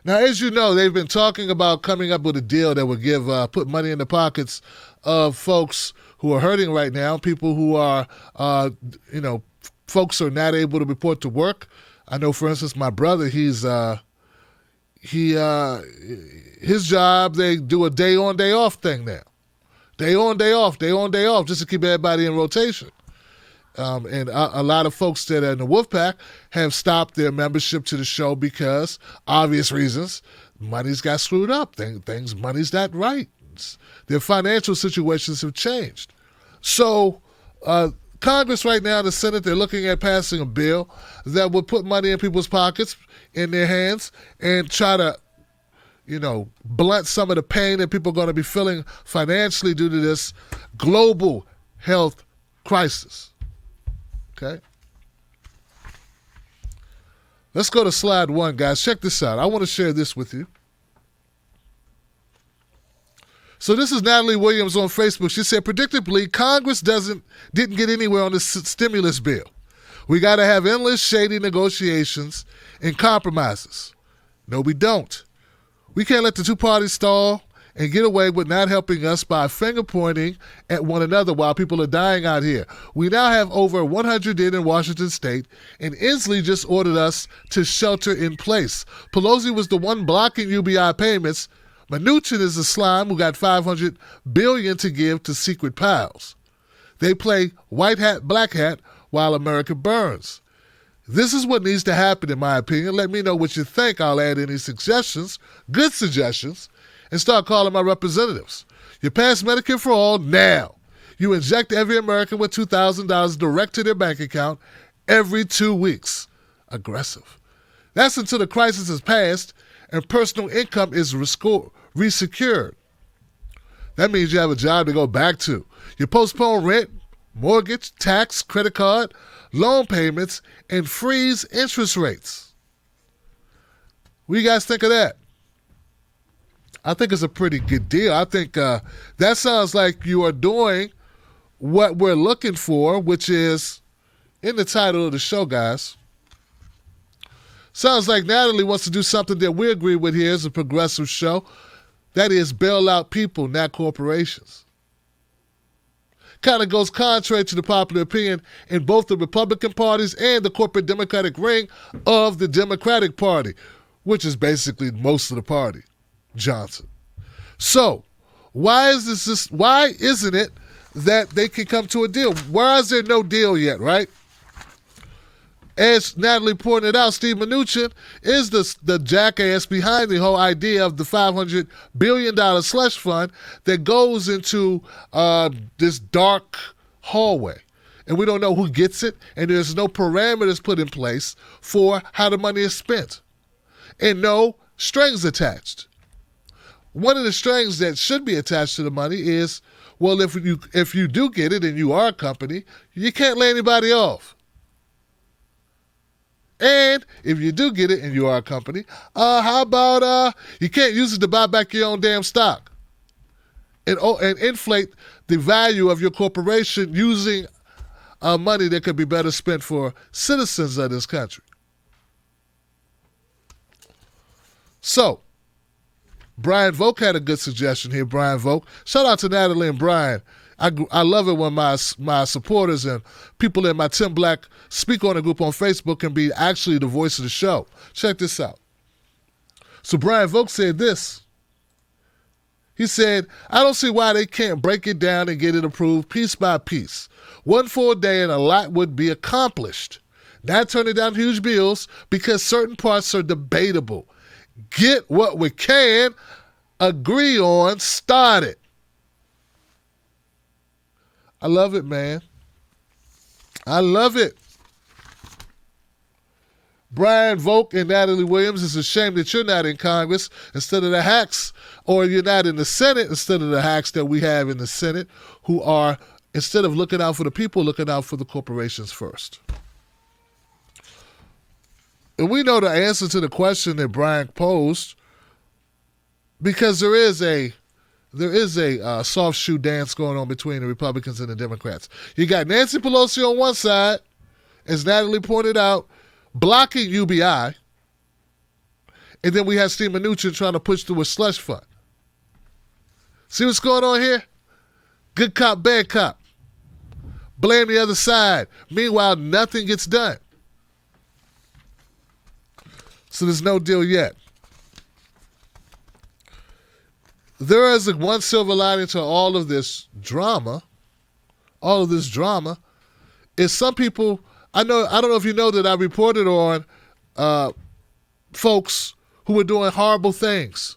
Now, as you know, they've been talking about coming up with a deal that would give put money in the pockets of folks who are hurting right now, people who are, folks are not able to report to work. I know, for instance, my brother, his job, they do a day on, day off thing now. Day on, day off, day on, day off, just to keep everybody in rotation. And a lot of folks that are in the Wolfpack have stopped their membership to the show because, obvious reasons, money's got screwed up. Money's not right. Their financial situations have changed. So Congress right now, the Senate, they're looking at passing a bill that would put money in people's pockets, in their hands, and try to, blunt some of the pain that people are going to be feeling financially due to this global health crisis. Okay? Let's go to slide 1, guys. Check this out. I want to share this with you. So this is Natalie Williams on Facebook. She said, predictably, Congress didn't get anywhere on this stimulus bill. We got to have endless shady negotiations and compromises. No, we don't. We can't let the two parties stall and get away with not helping us by finger pointing at one another while people are dying out here. We now have over 100 dead in Washington state, and Inslee just ordered us to shelter in place. Pelosi was the one blocking UBI payments. Mnuchin is the slime who got $500 billion to give to secret pals. They play white hat, black hat while America burns. This is what needs to happen, in my opinion. Let me know what you think. I'll add any suggestions, good suggestions, and start calling my representatives. You pass Medicare for all now. You inject every American with $2,000 direct to their bank account every 2 weeks. Aggressive. That's until the crisis is passed and personal income is resecured. That means you have a job to go back to. You postpone rent, mortgage, tax, credit card, loan payments, and freeze interest rates. What do you guys think of that? I think it's a pretty good deal. I think that sounds like you are doing what we're looking for, which is in the title of the show, guys. Sounds like Natalie wants to do something that we agree with here as a progressive show. That is bail out people, not corporations. Kind of goes contrary to the popular opinion in both the Republican parties and the corporate Democratic ring of the Democratic Party, which is basically most of the party. Johnson. So, why isn't it that they can come to a deal? Why is there no deal yet, right? As Natalie pointed out, Steve Mnuchin is the jackass behind the whole idea of the $500 billion slush fund that goes into this dark hallway. And we don't know who gets it, and there's no parameters put in place for how the money is spent. And no strings attached. One of the strings that should be attached to the money is, well, if you do get it and you are a company, you can't lay anybody off. And if you do get it and you are a company, how about you can't use it to buy back your own damn stock and inflate the value of your corporation using money that could be better spent for citizens of this country. So, Brian Volk had a good suggestion here, Brian Volk. Shout out to Natalie and Brian. I love it when my supporters and people in my Tim Black Speak On It group on Facebook can be actually the voice of the show. Check this out. So Brian Volk said this. He said, I don't see why they can't break it down and get it approved piece by piece. One full day and a lot would be accomplished. Not turning down huge bills because certain parts are debatable. Get what we can, agree on, start it. I love it, man. I love it. Brian Volk and Natalie Williams, it's a shame that you're not in Congress instead of the hacks, or you're not in the Senate instead of the hacks that we have in the Senate, who are, instead of looking out for the people, looking out for the corporations first. And we know the answer to the question that Brian posed because there is a soft shoe dance going on between the Republicans and the Democrats. You got Nancy Pelosi on one side, as Natalie pointed out, blocking UBI, And then we had Steve Mnuchin trying to push through a slush fund. See what's going on here? Good cop, bad cop. Blame the other side. Meanwhile, nothing gets done. So there's no deal yet. There is one silver lining to all of this drama. All of this drama is some people, I don't know if you know that I reported on folks who were doing horrible things,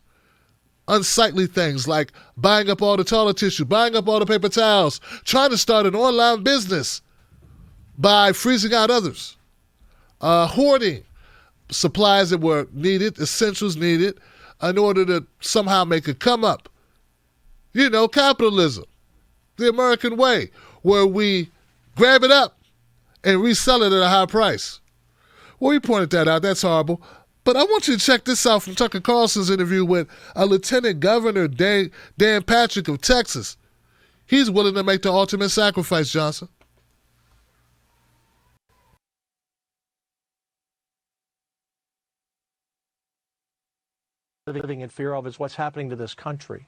unsightly things like buying up all the toilet tissue, buying up all the paper towels, trying to start an online business by freezing out others, hoarding supplies that were needed, essentials needed, in order to somehow make a come up. You know, capitalism, the American way, where we grab it up and resell it at a high price. Well, we pointed that out. That's horrible. But I want you to check this out from Tucker Carlson's interview with Lieutenant Governor Dan Patrick of Texas. He's willing to make the ultimate sacrifice, Johnson. Living in fear of is what's happening to this country.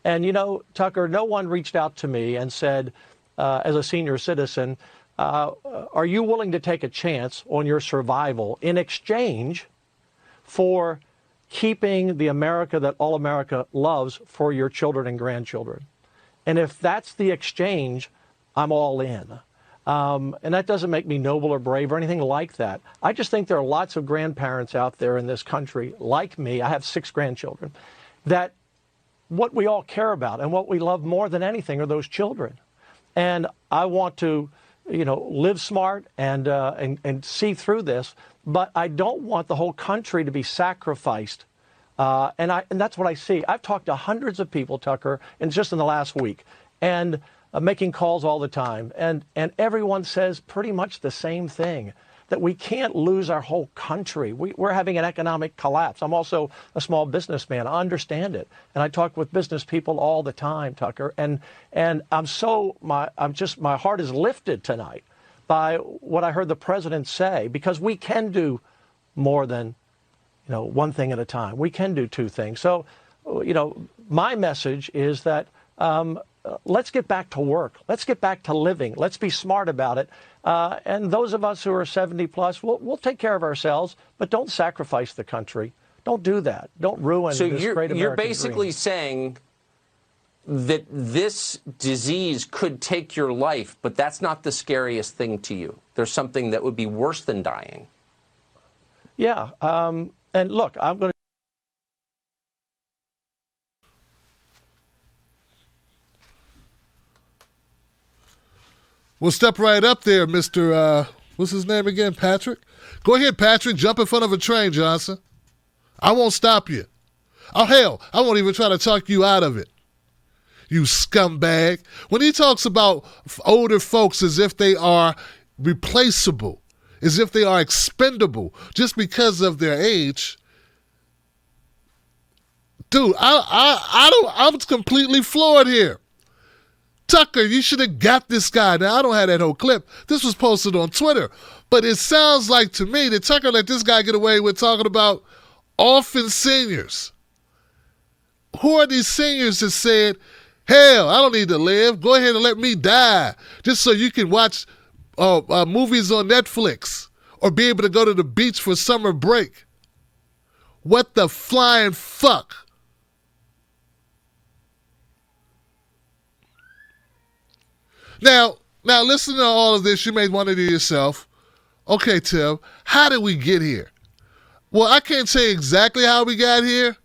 And, you know, Tucker, no one reached out to me and said, as a senior citizen, are you willing to take a chance on your survival in exchange for keeping the America that all America loves for your children and grandchildren? And if that's the exchange, I'm all in. And that doesn't make me noble or brave or anything like that. I just think there are lots of grandparents out there in this country, like me, I have 6 grandchildren, that what we all care about and what we love more than anything are those children. And I want to, you know, live smart and see through this, but I don't want the whole country to be sacrificed. And that's what I see. I've talked to hundreds of people, Tucker, and just in the last week, and making calls all the time. And everyone says pretty much the same thing, that we can't lose our whole country. We're having an economic collapse. I'm also a small businessman. I understand it. And I talk with business people all the time, Tucker. And my heart is lifted tonight by what I heard the president say, because we can do more than, you know, one thing at a time. We can do 2 things. So, you know, my message is that let's get back to work. Let's get back to living. Let's be smart about it. And those of us who are 70 plus, we'll take care of ourselves, but don't sacrifice the country. Don't do that. Don't ruin this great American dream. You're basically saying that this disease could take your life, but that's not the scariest thing to you. There's something that would be worse than dying. Yeah. And look, I'm going to. We'll step right up there, Mr. What's his name again? Patrick? Go ahead, Patrick. Jump in front of a train, Johnson. I won't stop you. Oh, hell, I won't even try to talk you out of it. You scumbag. When he talks about older folks as if they are replaceable, as if they are expendable just because of their age, dude, I'm completely floored here. Tucker, you should have got this guy. Now, I don't have that whole clip. This was posted on Twitter. But it sounds like to me that Tucker let this guy get away with talking about orphan seniors. Who are these seniors that said, hell, I don't need to live. Go ahead and let me die just so you can watch movies on Netflix or be able to go to the beach for summer break? What the flying fuck? Now, listen to all of this. You may wonder to yourself, okay, Tim, how did we get here? Well, I can't say exactly how we got here,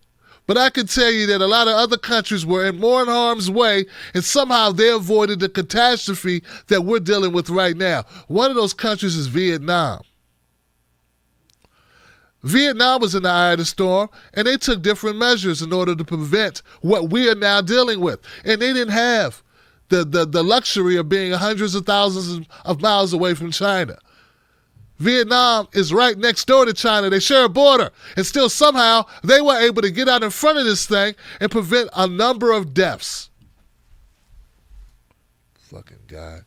but I can tell you that a lot of other countries were more in harm's way, and somehow they avoided the catastrophe that we're dealing with right now. One of those countries is Vietnam. Vietnam was in the eye of the storm, and they took different measures in order to prevent what we are now dealing with. And they didn't have the luxury of being hundreds of thousands of miles away from China. Vietnam is right next door to China. They share a border. And still somehow they were able to get out in front of this thing and prevent a number of deaths. Fucking guy.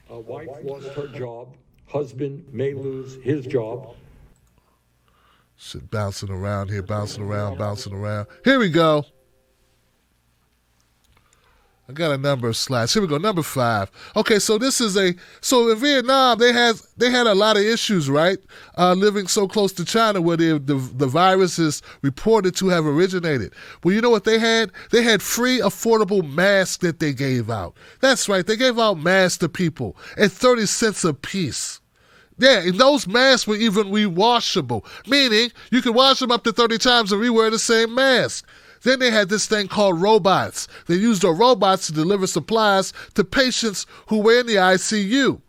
A wife lost her job. Husband may lose his job. Shit bouncing around here, bouncing around. Here we go. I got a number of slides. Here we go, number 5. Okay, so in Vietnam they had a lot of issues, right? Living so close to China, where the virus is reported to have originated. Well, you know what they had? They had free, affordable masks that they gave out. That's right, they gave out masks to people at 30 cents a piece. Yeah, and those masks were even rewashable, meaning you could wash them up to 30 times and rewear the same mask. Then they had this thing called robots. They used the robots to deliver supplies to patients who were in the ICU.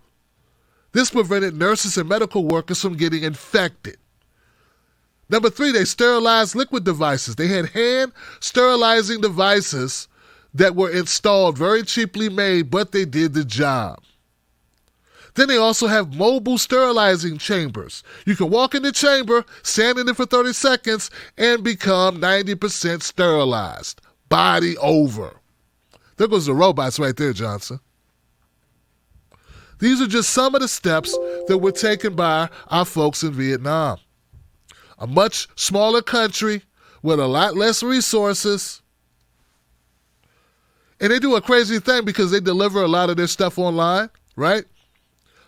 This prevented nurses and medical workers from getting infected. Number 3, they sterilized liquid devices. They had hand sterilizing devices that were installed, very cheaply made, but they did the job. Then they also have mobile sterilizing chambers. You can walk in the chamber, stand in it for 30 seconds, and become 90% sterilized. Body over. There goes the robots right there, Johnson. These are just some of the steps that were taken by our folks in Vietnam. A much smaller country with a lot less resources. And they do a crazy thing because they deliver a lot of their stuff online, right?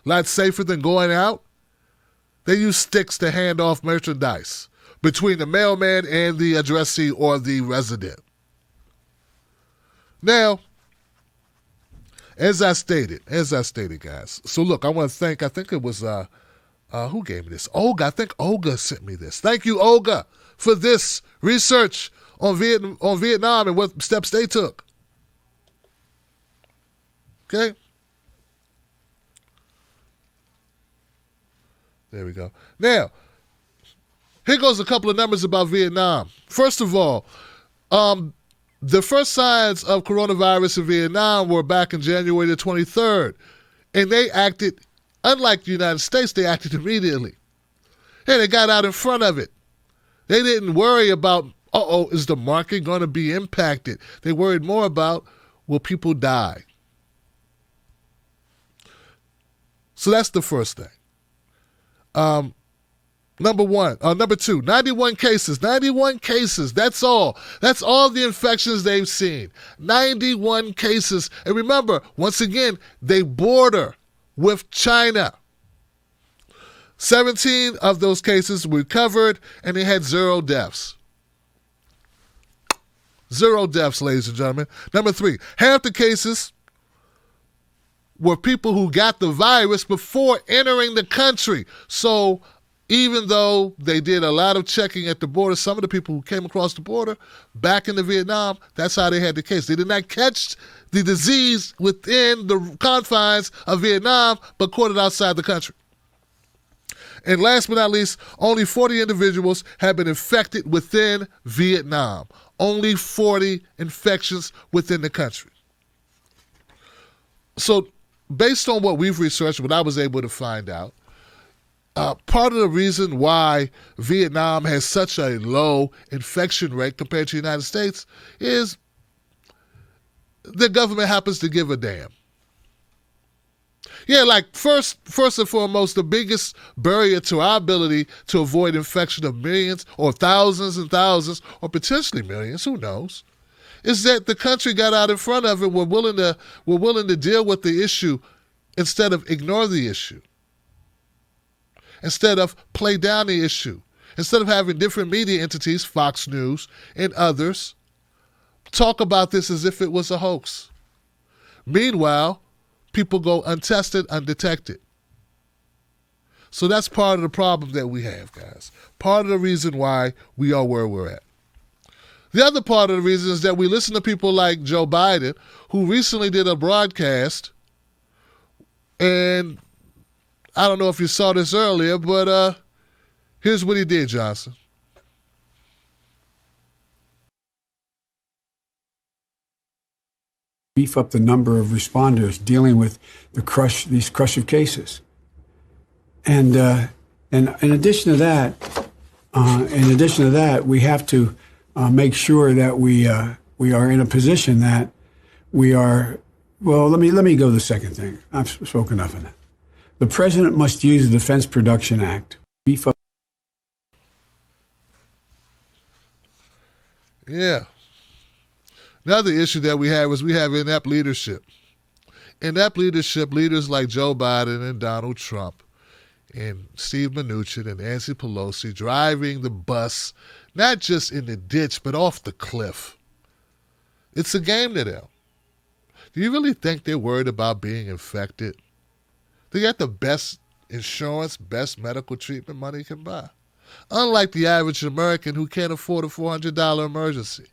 A lot safer than going out. They use sticks to hand off merchandise between the mailman and the addressee or the resident. Now, as I stated, guys. So look, I want to thank, I think it was, who gave me this? Olga. I think Olga sent me this. Thank you, Olga, for this research on Vietnam and what steps they took. Okay? There we go. Now, here goes a couple of numbers about Vietnam. First of all, the first signs of coronavirus in Vietnam were back in January the 23rd. And they acted, unlike the United States, they acted immediately. Hey, they got out in front of it. They didn't worry about, is the market going to be impacted? They worried more about, will people die? So that's the first thing. Number 2, 91 cases. 91 cases. That's all. That's all the infections they've seen. 91 cases. And remember, once again, they border with China. 17 of those cases were recovered, and they had 0 deaths. 0 deaths, ladies and gentlemen. Number 3, half the cases were people who got the virus before entering the country. So even though they did a lot of checking at the border, some of the people who came across the border back into Vietnam, that's how they had the case. They did not catch the disease within the confines of Vietnam, but caught it outside the country. And last but not least, only 40 individuals have been infected within Vietnam. Only 40 infections within the country. So based on what we've researched, what I was able to find out, part of the reason why Vietnam has such a low infection rate compared to the United States is the government happens to give a damn. Yeah, like first and foremost, the biggest barrier to our ability to avoid infection of millions or thousands and thousands or potentially millions, who knows, is that the country got out in front of it. We're willing to deal with the issue instead of ignore the issue, instead of play down the issue, instead of having different media entities, Fox News and others, talk about this as if it was a hoax. Meanwhile, people go untested, undetected. So that's part of the problem that we have, guys. Part of the reason why we are where we're at. The other part of the reason is that we listen to people like Joe Biden, who recently did a broadcast, and I don't know if you saw this earlier, but here's what he did, Johnson. Beef up the number of responders dealing with these crush of cases. And in addition to that, we have to make sure that we are in a position that we are Well, let me go to the second thing. I've spoken enough of that. The president must use the Defense Production Act. Beef up. Yeah. Another issue that we have is we have inept leadership. Inept leadership, leaders like Joe Biden and Donald Trump and Steve Mnuchin and Nancy Pelosi driving the bus, not just in the ditch, but off the cliff. It's a game to them. Do you really think they're worried about being infected? They got the best insurance, best medical treatment money can buy. Unlike the average American who can't afford a $400 emergency.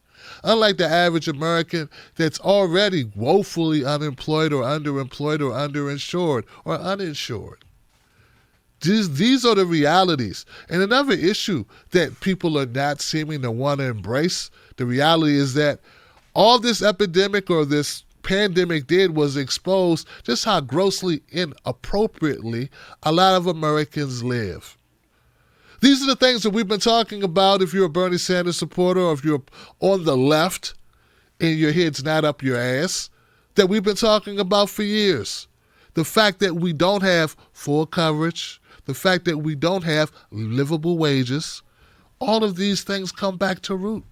Unlike the average American that's already woefully unemployed or underemployed or underinsured or uninsured. These are the realities. And another issue that people are not seeming to want to embrace, the reality is that all this epidemic or this pandemic did was expose just how grossly inappropriately a lot of Americans live. These are the things that we've been talking about if you're a Bernie Sanders supporter or if you're on the left and your head's not up your ass, that we've been talking about for years. The fact that we don't have full coverage, the fact that we don't have livable wages, all of these things come back to root.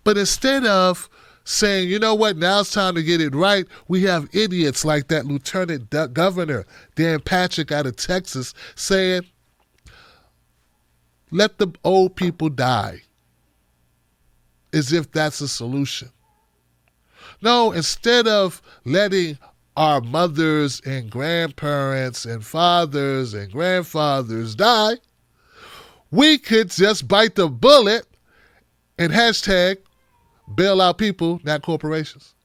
But instead of saying, you know what, now it's time to get it right, we have idiots like that Lieutenant Governor Dan Patrick out of Texas saying, let the old people die, as if that's a solution. No, instead of letting our mothers and grandparents and fathers and grandfathers die, we could just bite the bullet and hashtag bail out people, not corporations.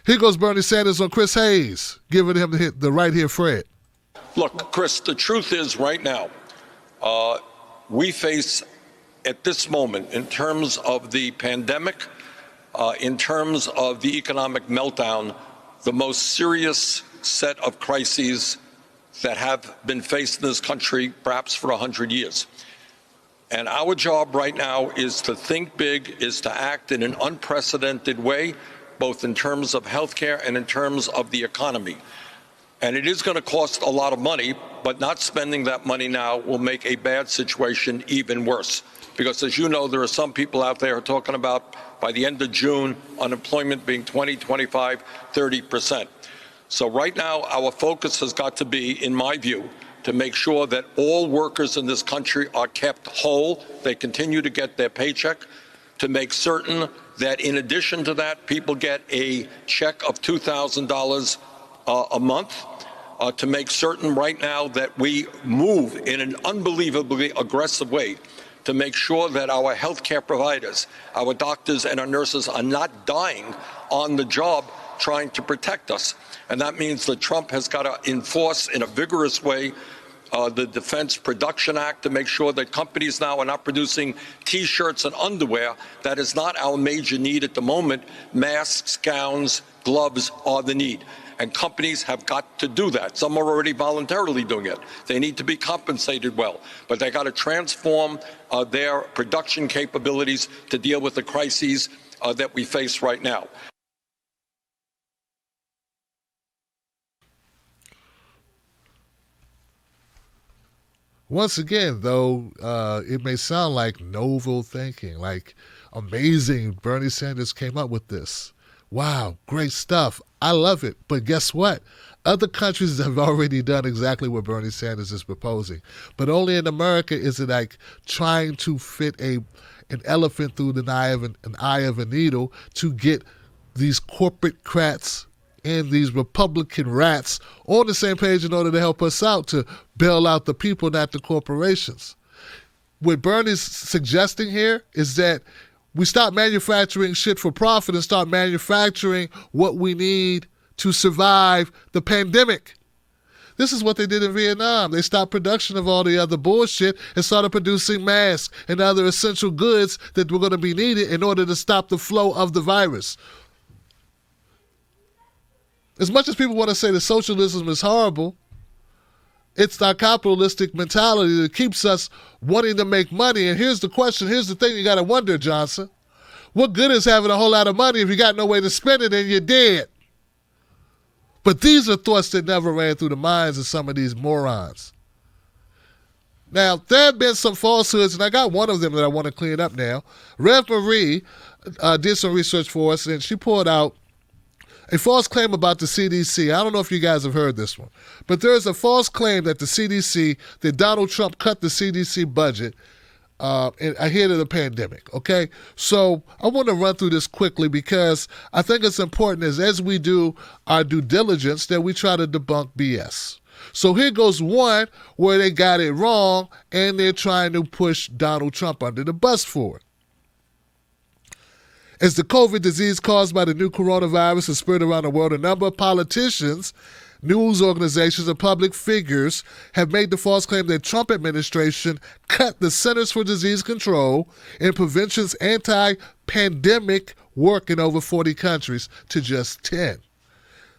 Here goes Bernie Sanders on Chris Hayes, giving him the right here, Fred. Look, Chris, the truth is right now, we face at this moment, in terms of the pandemic, in terms of the economic meltdown, the most serious set of crises that have been faced in this country perhaps for 100 years. And our job right now is to think big, is to act in an unprecedented way, both in terms of healthcare and in terms of the economy. And it is going to cost a lot of money, but not spending that money now will make a bad situation even worse. Because as you know, there are some people out there talking about by the end of June, unemployment being 20, 25, 30%. So right now, our focus has got to be, in my view, to make sure that all workers in this country are kept whole, they continue to get their paycheck, to make certain that in addition to that, people get a check of $2,000 a month, to make certain right now that we move in an unbelievably aggressive way to make sure that our healthcare providers, our doctors and our nurses are not dying on the job trying to protect us. And that means that Trump has got to enforce in a vigorous way the Defense Production Act to make sure that companies now are not producing T-shirts and underwear. That is not our major need at the moment. Masks, gowns, gloves are the need. And companies have got to do that. Some are already voluntarily doing it. They need to be compensated well. But they got to transform their production capabilities to deal with the crises that we face right now. Once again, though, it may sound like novel thinking, like amazing. Bernie Sanders came up with this. Wow, great stuff. I love it. But guess what? Other countries have already done exactly what Bernie Sanders is proposing. But only in America is it like trying to fit an elephant through the eye of a needle to get these corporate crats and these Republican rats on the same page in order to help us out, to bail out the people, not the corporations. What Bernie's suggesting here is that we stop manufacturing shit for profit and start manufacturing what we need to survive the pandemic. This is what they did in Vietnam. They stopped production of all the other bullshit and started producing masks and other essential goods that were going to be needed in order to stop the flow of the virus. As much as people want to say that socialism is horrible, It's our capitalistic mentality that keeps us wanting to make money. And here's the question. Here's the thing you got to wonder, Johnson. What good is having a whole lot of money if you got no way to spend it and you're dead? But these are thoughts that never ran through the minds of some of these morons. Now, there have been some falsehoods, and I got one of them that I want to clean up now. Rev Marie did some research for us, and she pulled out a false claim about the CDC. I don't know if you guys have heard this one, but there is a false claim that the CDC, that Donald Trump cut the CDC budget ahead of the pandemic, okay? So I want to run through this quickly because I think it's important as we do our due diligence that we try to debunk BS. So here goes one where they got it wrong and they're trying to push Donald Trump under the bus for it. As the COVID disease caused by the new coronavirus has spread around the world, a number of politicians, news organizations, and public figures have made the false claim that Trump administration cut the Centers for Disease Control and Prevention's anti-pandemic work in over 40 countries to just 10.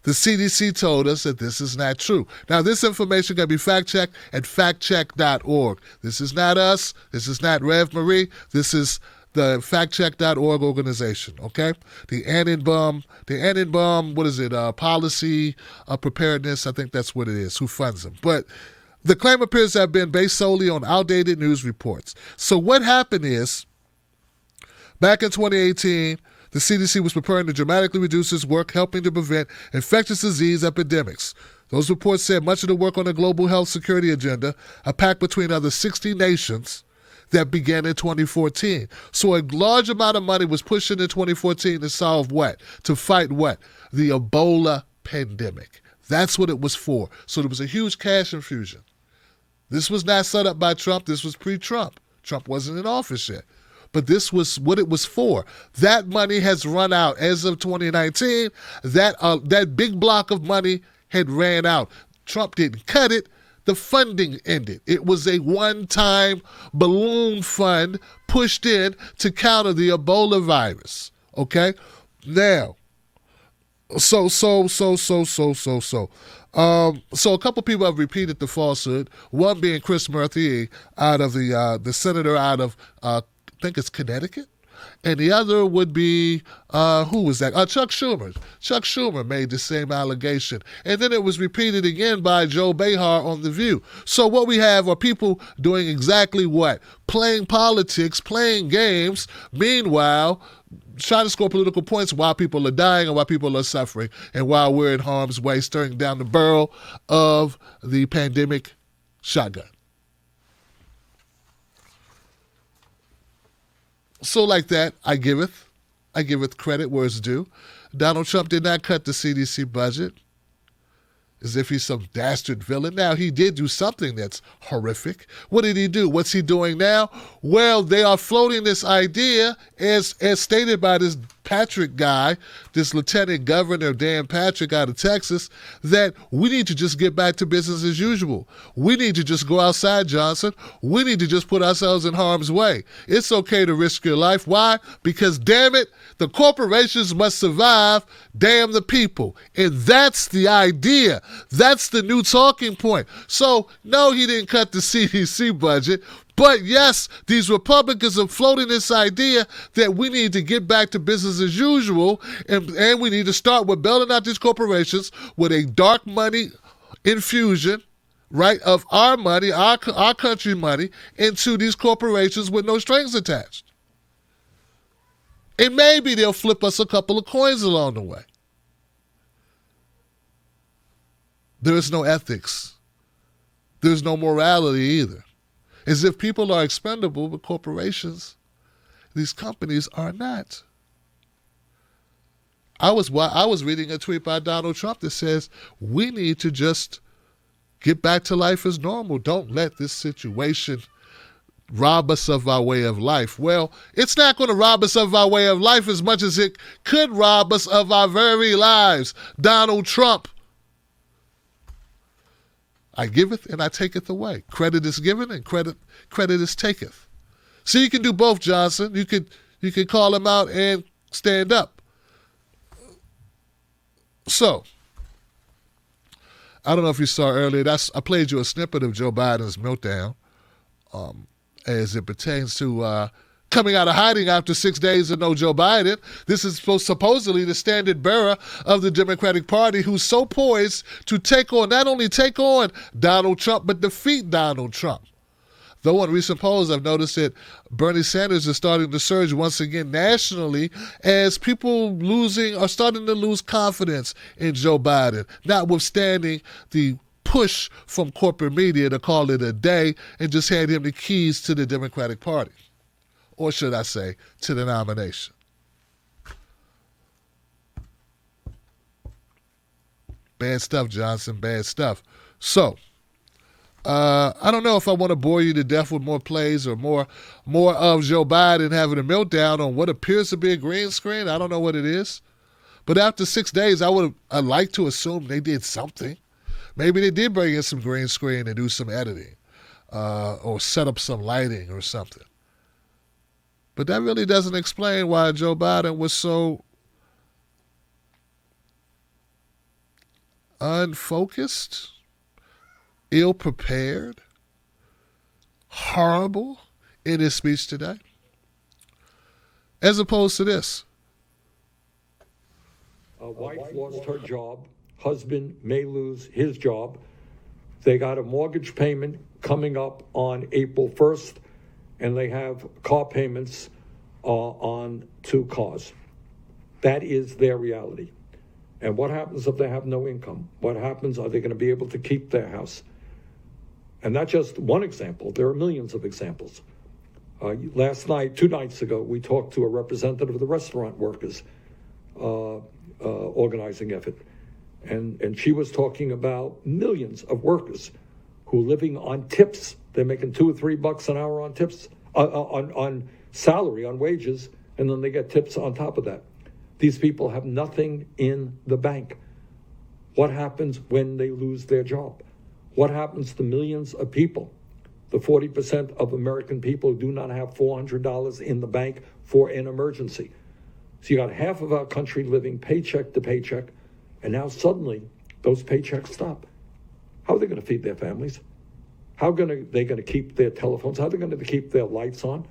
The CDC told us that this is not true. Now, this information can be fact-checked at factcheck.org. This is not us. This is not Rev Marie. This is the factcheck.org organization, okay? The Annenbaum, what is it, policy preparedness, I think that's what it is, who funds them. But the claim appears to have been based solely on outdated news reports. So what happened is, back in 2018, the CDC was preparing to dramatically reduce its work helping to prevent infectious disease epidemics. Those reports said much of the work on the global health security agenda, a pact between other 60 nations, that began in 2014. So a large amount of money was pushed into 2014 to solve what? To fight what? The Ebola pandemic. That's what it was for. So there was a huge cash infusion. This was not set up by Trump. This was pre-Trump. Trump wasn't in office yet. But this was what it was for. That money has run out. As of 2019, that big block of money had ran out. Trump didn't cut it. The funding ended. It was a one-time balloon fund pushed in to counter the Ebola virus. Okay? Now, so a couple people have repeated the falsehood. One being Chris Murphy, out of the senator out of I think it's Connecticut. And the other would be, who was that? Chuck Schumer. Chuck Schumer made the same allegation. And then it was repeated again by Joe Behar on The View. So what we have are people doing exactly what? Playing politics, playing games, meanwhile, trying to score political points while people are dying and while people are suffering and while we're in harm's way, staring down the barrel of the pandemic shotgun. So like that, I giveth credit where it's due. Donald Trump did not cut the CDC budget as if he's some dastard villain. Now, he did do something that's horrific. What did he do? What's he doing now? Well, they are floating this idea as stated by this Patrick guy, this Lieutenant Governor Dan Patrick out of Texas, that we need to just get back to business as usual. We need to just go outside, Johnson. We need to just put ourselves in harm's way. It's okay to risk your life. Why? Because, damn it, the corporations must survive, damn the people. And that's the idea. That's the new talking point. So, no, he didn't cut the CDC budget. But yes, these Republicans are floating this idea that we need to get back to business as usual, and we need to start with bailing out these corporations with a dark money infusion, right, of our money, our country money, into these corporations with no strings attached. And maybe they'll flip us a couple of coins along the way. There is no ethics. There's no morality either. As if people are expendable, but corporations, these companies are not. I was reading a tweet by Donald Trump that says we need to just get back to life as normal. Don't let this situation rob us of our way of life. Well, it's not going to rob us of our way of life as much as it could rob us of our very lives. Donald Trump. I giveth and I taketh away. Credit is given and credit is taketh. So you can do both, Johnson. You could call him out and stand up. So, I don't know if you saw earlier, I played you a snippet of Joe Biden's meltdown as it pertains to coming out of hiding after 6 days of no Joe Biden. This is supposedly the standard bearer of the Democratic Party, who's so poised to not only take on Donald Trump, but defeat Donald Trump. Though on recent polls, I've noticed that Bernie Sanders is starting to surge once again nationally as people are starting to lose confidence in Joe Biden, notwithstanding the push from corporate media to call it a day and just hand him the keys to the Democratic Party. Or should I say, to the nomination. Bad stuff, Johnson, bad stuff. So, I don't know if I want to bore you to death with more plays or more of Joe Biden having a meltdown on what appears to be a green screen. I don't know what it is. But after 6 days, I'd like to assume they did something. Maybe they did bring in some green screen and do some editing or set up some lighting or something. But that really doesn't explain why Joe Biden was so unfocused, ill-prepared, horrible in his speech today, as opposed to this. Wife lost her job. Husband may lose his job. They got a mortgage payment coming up on April 1st, and they have car payments on 2 cars. That is their reality. And what happens if they have no income? What happens? Are they going to be able to keep their house? And that's just one example. There are millions of examples. Last night, 2 nights ago, we talked to a representative of the restaurant workers organizing effort. And she was talking about millions of workers who are living on tips. They're making $2 or $3 an hour on tips, on salary, on wages, and then they get tips on top of that. These people have nothing in the bank. What happens when they lose their job? What happens to millions of people? The 40% of American people who do not have $400 in the bank for an emergency. So you got half of our country living paycheck to paycheck, and now suddenly those paychecks stop. How are they going to feed their families? How are they going to keep their telephones? How are they going to keep their lights on?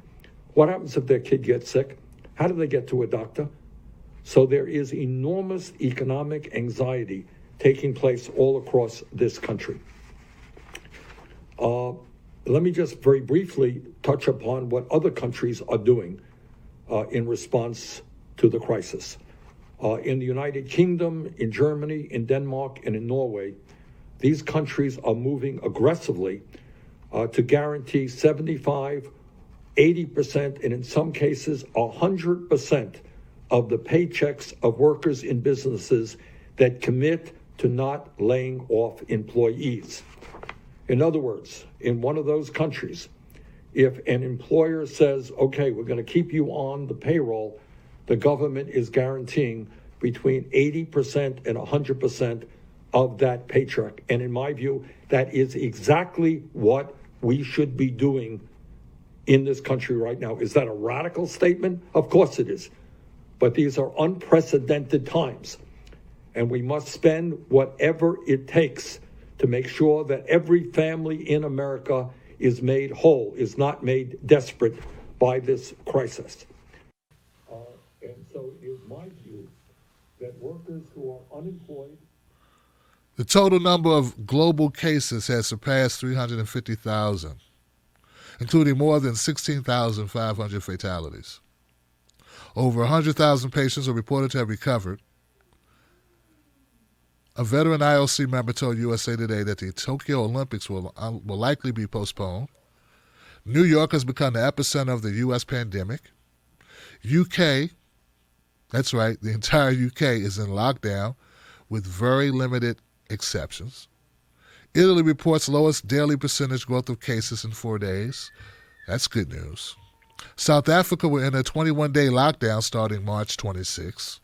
What happens if their kid gets sick? How do they get to a doctor? So there is enormous economic anxiety taking place all across this country. Let me just very briefly touch upon what other countries are doing in response to the crisis. In the United Kingdom, in Germany, in Denmark, and in Norway, these countries are moving aggressively to guarantee 75, 80%, and in some cases 100% of the paychecks of workers in businesses that commit to not laying off employees. In other words, in one of those countries, if an employer says, okay, we're going to keep you on the payroll, the government is guaranteeing between 80% and 100% of that paycheck. And in my view, that is exactly what we should be doing in this country right now. Is that a radical statement? Of course it is. But these are unprecedented times. And we must spend whatever it takes to make sure that every family in America is made whole, is not made desperate by this crisis. And so it is my view that workers who are unemployed. The total number of global cases has surpassed 350,000, including more than 16,500 fatalities. Over 100,000 patients are reported to have recovered. A veteran IOC member told USA Today that the Tokyo Olympics will likely be postponed. New York has become the epicenter of the U.S. pandemic. UK, that's right, the entire UK is in lockdown with very limited exceptions. Italy reports lowest daily percentage growth of cases in 4 days. That's good news. South Africa will enter a 21-day lockdown starting March 26.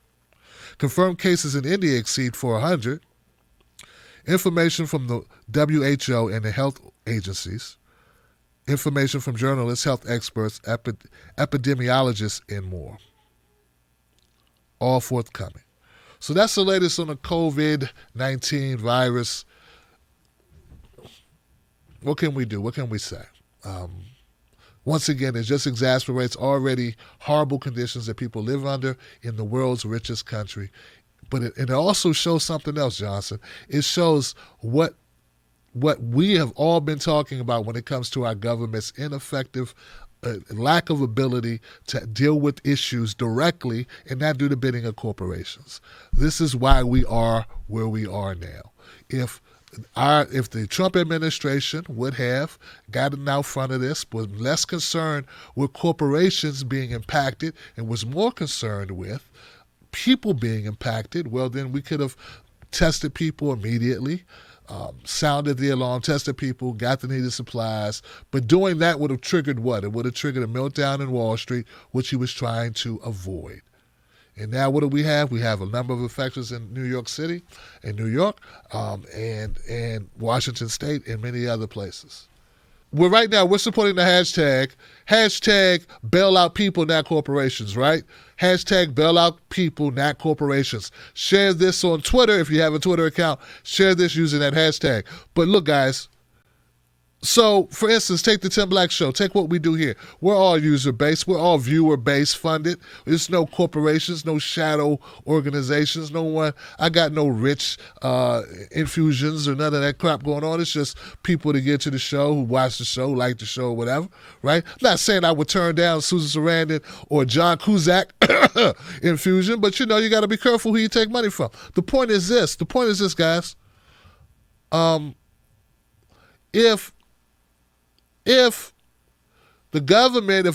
Confirmed cases in India exceed 400. Information from the WHO and the health agencies. Information from journalists, health experts, epidemiologists, and more. All forthcoming. So that's the latest on the COVID-19 virus what can we do? What can we say? Once again, it just exasperates already horrible conditions that people live under in the world's richest country. But it also shows something else, Johnson. It shows what we have all been talking about when it comes to our government's ineffective lack of ability to deal with issues directly and not do the bidding of corporations. This is why we are where we are now. If the Trump administration would have gotten out front of this, was less concerned with corporations being impacted and was more concerned with people being impacted, well, then we could have tested people immediately, sounded the alarm, tested people, got the needed supplies. But doing that would have triggered what? It would have triggered a meltdown in Wall Street, which he was trying to avoid. And now what do we have? We have a number of infections in New York City, in New York, and Washington State, and many other places. Right now, we're supporting the hashtag bailout people, not corporations, right? Hashtag bailout people, not corporations. Share this on Twitter. If you have a Twitter account, share this using that hashtag. But look, guys, so, for instance, take the Tim Black Show. Take what we do here. We're all user-based. We're all viewer-based funded. There's no corporations, no shadow organizations, no one. I got no rich infusions or none of that crap going on. It's just people to get to the show, who watch the show, like the show, whatever, right? I'm not saying I would turn down Susan Sarandon or John Cusack infusion, but, you got to be careful who you take money from. The point is this, guys. If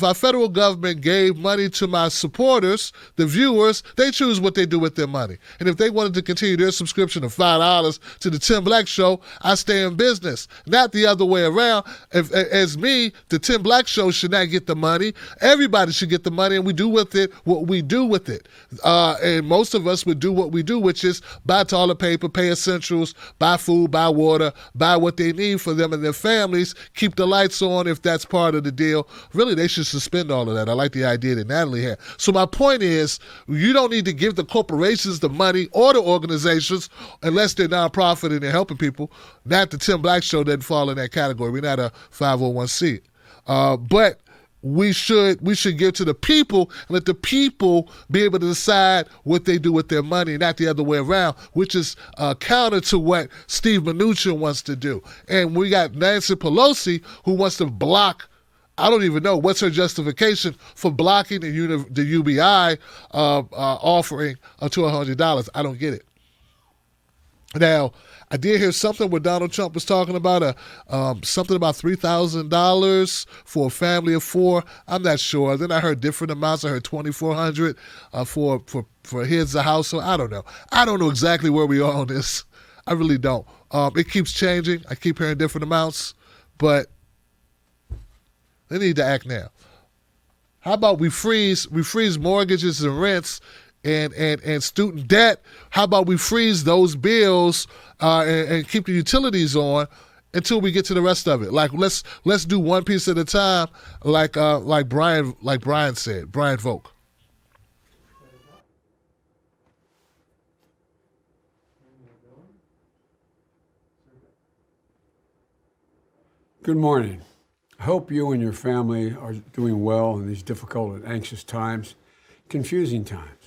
our federal government gave money to my supporters, the viewers, they choose what they do with their money. And if they wanted to continue their subscription of $5 to the Tim Black Show, I stay in business. Not the other way around. As me, the Tim Black Show should not get the money. Everybody should get the money, and we do with it what we do with it. And most of us would do what we do, which is buy toilet paper, pay essentials, buy food, buy water, buy what they need for them and their families, keep the lights on if that's part of the deal. Really, they should suspend all of that. I like the idea that Natalie had. So my point is, you don't need to give the corporations the money or the organizations unless they're nonprofit and they're helping people. Not the Tim Black Show doesn't fall in that category. We're not a 501c. But we should give to the people and let the people be able to decide what they do with their money, not the other way around, which is counter to what Steve Mnuchin wants to do. And we got Nancy Pelosi, who wants to block. I don't even know what's her justification for blocking the UBI offering to $100. I don't get it. Now, I did hear something where Donald Trump was talking about something about $3,000 for a family of four. I'm not sure. Then I heard different amounts. I heard $2,400 for his household. I don't know. I don't know exactly where we are on this. I really don't. It keeps changing. I keep hearing different amounts, but they need to act now. How about we freeze mortgages and rents and student debt? How about we freeze those bills and keep the utilities on until we get to the rest of it? Like let's do one piece at a time, like Brian said, Brian Volk. Good morning. I hope you and your family are doing well in these difficult and anxious times, confusing times.